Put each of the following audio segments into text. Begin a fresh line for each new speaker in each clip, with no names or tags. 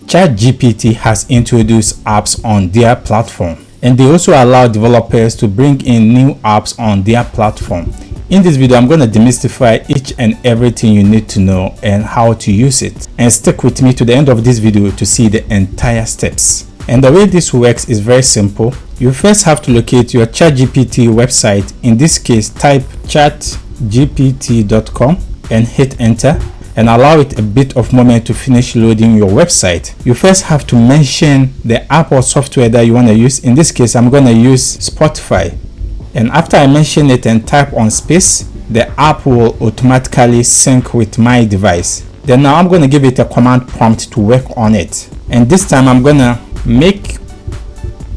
ChatGPT has introduced apps on their platform, and they also allow developers to bring in new apps on their platform. In this video, I'm going to demystify each and everything you need to know and how to use it. And stick with me to the end of this video to see the entire steps. And the way this works is very simple. You first have to locate your ChatGPT website. In this case, type chatgpt.com and hit enter and allow it a bit of moment to finish loading your website. You first have to mention the app or software that you want to use. In this case, I'm going to use Spotify. And after I mention it and type on space, the app will automatically sync with my device. Then now I'm going to give it a command prompt to work on it. And this time I'm going to make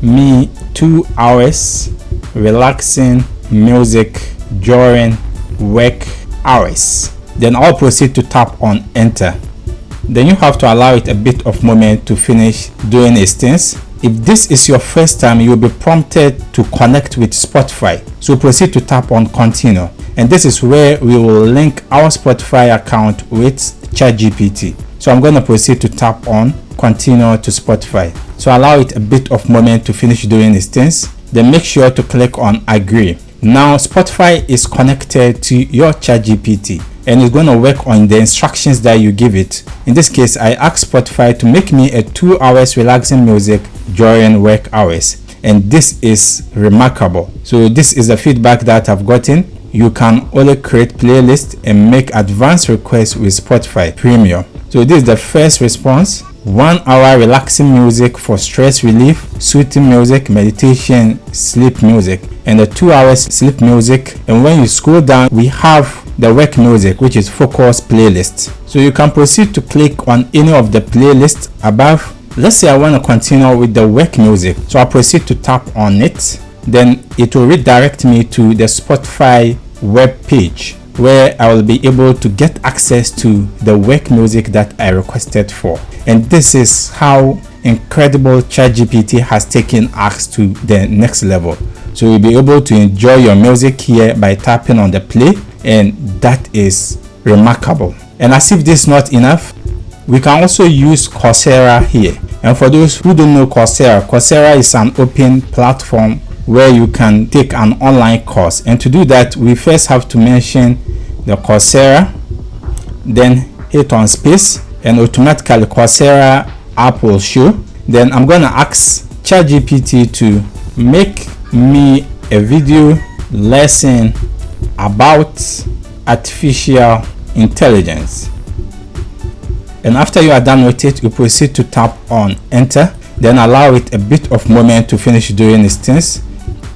me 2 hours relaxing music during work hours. Then I'll proceed to tap on enter. Then you have to allow it a bit of moment to finish doing its things. If this is your first time, you will be prompted to connect with Spotify. So proceed to tap on continue. And this is where we will link our Spotify account with ChatGPT. So I'm going to proceed to tap on continue to Spotify. So allow it a bit of moment to finish doing its things. Then make sure to click on agree. Now Spotify is connected to your ChatGPT and it's going to work on the instructions that you give it. In this case, I asked Spotify to make me a 2 hours relaxing music during work hours, and this is remarkable. So this is the feedback that I've gotten. You can only create playlists and make advanced requests with Spotify Premium. So this is the first response. 1 hour relaxing music for stress relief, soothing music, meditation, sleep music, and the 2 hours sleep music. And when you scroll down, we have the work music, which is focus playlist. So you can proceed to click on any of the playlists above. Let's say I want to continue with the work music. So I'll proceed to tap on it. Then it will redirect me to the Spotify web page where I will be able to get access to the work music that I requested for. And this is how incredible ChatGPT has taken us to the next level. So you'll be able to enjoy your music here by tapping on the play, and that is remarkable. And as if this is not enough, we can also use Coursera here. And for those who don't know Coursera is an open platform where you can take an online course. And to do that, we first have to mention the Coursera, then hit on space, and automatically Coursera app will show. Then I'm going to ask ChatGPT to make me a video lesson about artificial intelligence. And after you are done with it, you proceed to tap on enter. Then allow it a bit of moment to finish doing its things.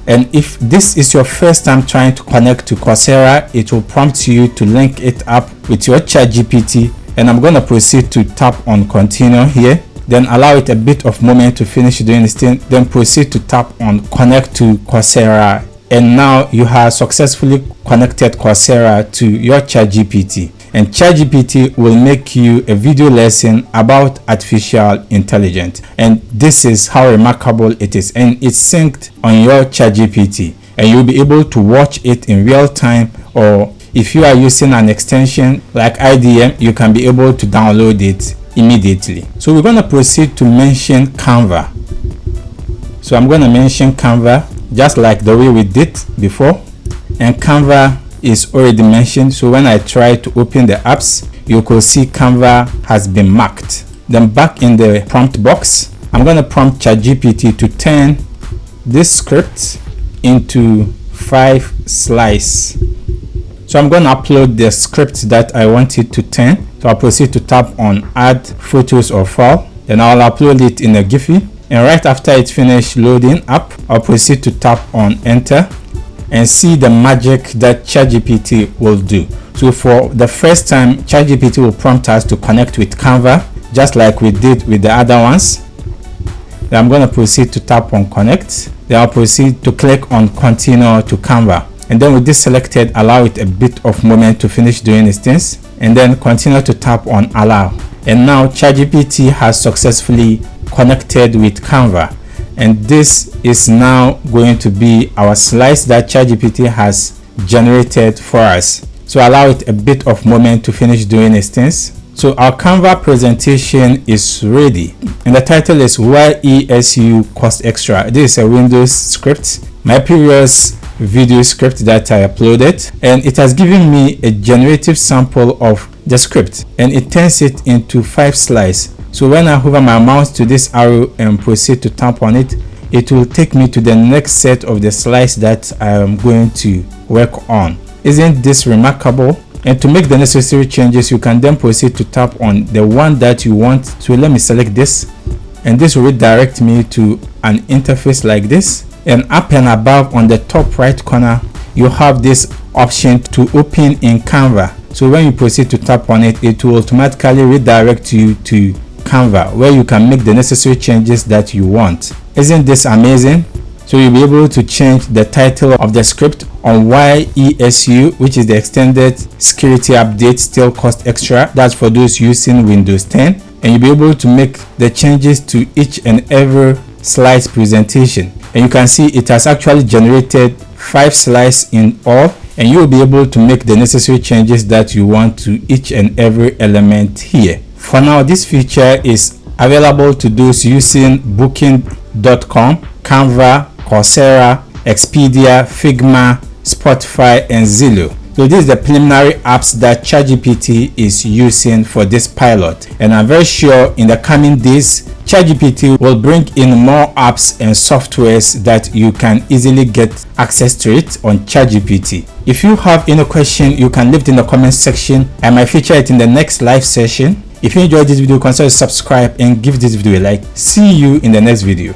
And if this is your first time trying to connect to Coursera, it will prompt you to link it up with your ChatGPT. And I'm going to proceed to tap on continue here. Then allow it a bit of moment to finish doing this thing. Then proceed to tap on connect to Coursera. And now you have successfully connected Coursera to your ChatGPT. And ChatGPT will make you a video lesson about artificial intelligence. And this is how remarkable it is. And it's synced on your ChatGPT. And you'll be able to watch it in real time, or if you are using an extension like IDM, you can be able to download it immediately. So we're going to proceed to mention Canva. So I'm going to mention Canva just like the way we did before. And Canva is already mentioned. So when I try to open the apps, you could see Canva has been marked. Then back in the prompt box, I'm going to prompt ChatGPT to turn this script into 5 slices. So I'm going to upload the script that I want it to turn. So I'll proceed to tap on add photos or file. Then I'll upload it in a Giphy. And right after it finished loading up, I'll proceed to tap on enter and see the magic that ChatGPT will do. So for the first time, ChatGPT will prompt us to connect with Canva, just like we did with the other ones. Then I'm going to proceed to tap on connect. Then I'll proceed to click on continue to Canva. And then with this selected, allow it a bit of moment to finish doing its things. And then continue to tap on allow. And now ChatGPT has successfully connected with Canva. And this is now going to be our slice that ChatGPT has generated for us. So allow it a bit of moment to finish doing its things. So our Canva presentation is ready, and the title is why ESU cost extra. This is a Windows script, my previous video script that I uploaded, and it has given me a generative sample of the script, and it turns it into 5 slides. So when I hover my mouse to this arrow and proceed to tap on it, it will take me to the next set of the slides that I am going to work on. Isn't this remarkable? And to make the necessary changes, you can then proceed to tap on the one that you want. So let me select this, and this will redirect me to an interface like this. And up and above on the top right corner, you have this option to open in Canva. So when you proceed to tap on it, it will automatically redirect you to Canva, where you can make the necessary changes that you want. Isn't this amazing? So you'll be able to change the title of the script on why ESU, which is the extended security update, still cost extra. That's for those using Windows 10. And you'll be able to make the changes to each and every slides presentation. And you can see it has actually generated 5 slides in all, and you'll be able to make the necessary changes that you want to each and every element here. For now, this feature is available to those using Booking.com, Canva, Coursera, Expedia, Figma, Spotify, and Zillow. So this is the preliminary apps that ChatGPT is using for this pilot, and I'm very sure in the coming days ChatGPT will bring in more apps and softwares that you can easily get access to it on ChatGPT. If you have any question, you can leave it in the comment section. I might feature it in the next live session. If you enjoyed this video, consider subscribe and give this video a like. See you in the next video.